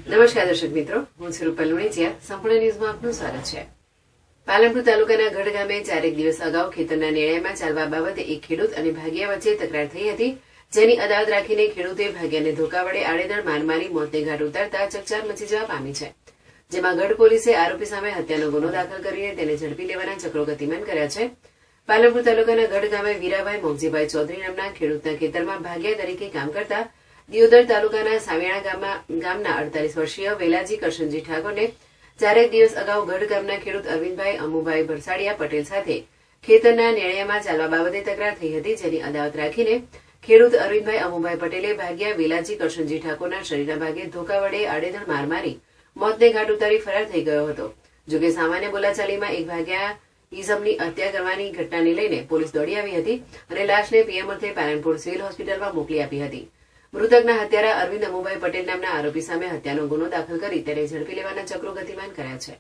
નમસ્કાર દર્શક મિત્રો, હું છું રૂપલ લુણીચિયા. સંપૂર્ણ ન્યૂઝમાં આપનું સ્વાગત છે. પાલનપુર તાલુકાના ગઢ ગામે 4 દિવસ અગાઉ ખેતરના નેળિયામાં ચાલવા બાબતે એક ખેડૂત અને ભાગિયા વચ્ચે તકરાર થઈ હતી, જેની અદાવત રાખીને ખેડૂતે ભાગિયાને ધોકા વડે આડેધડ માર મારી મોતને ઘાટ ઉતારતા ચકચાર મચી જવા પામી છે. જેમાં ગઢ પોલીસે આરોપી સામે હત્યાનો ગુનો દાખલ કરીને તેને ઝડપી લેવાના ચક્રો ગતિમાન કર્યા છે. પાલનપુર તાલુકાના ગઢ ગામે વીરાભાઈ મોગજીભાઈ ચૌધરી નામના ખેડૂતના ખેતરમાં ભાગિયા તરીકે કામ કરતા દિયોદર તાલુકાના સામિયાણા ગામના 48 વર્ષીય વેલાજી કરશનજી ઠાકોરને 4 દિવસ અગાઉ ગઢ ગામના ખેડૂત અરવિંદભાઈ અમુભાઈ ભરસાડિયા પટેલ સાથે ખેતરના નેળિયામાં ચાલવા બાબતે તકરાર થઈ હતી, જેની અદાવત રાખીને ખેડૂત અરવિંદભાઈ અમુભાઈ પટેલે ભાગ્યા વેલાજી કરશનજી ઠાકોરના શરીરના ભાગે ધોકા વડે આડેધડ માર મારી મોતને ઘાટ ઉતારી ફરાર થઈ ગયો હતો. જોકે સામાન્ય બોલાચાલીમાં એક ભાગ્યા ઈઝમની હત્યા કરવાની ઘટનાને લઈને પોલીસ દોડી આવી હતી અને લાશને પીએમ અર્થે પાલનપુર સિવિલ હોસ્પિટલમાં મોકલી આપી હતી. મૃતકના હત્યારા અરવિંદ અમુભાઈ પટેલ નામના આરોપી સામે હત્યાનો ગુનો દાખલ કરી તેને ઝડપી લેવાના ચક્રો ગતિમાન કર્યા છે.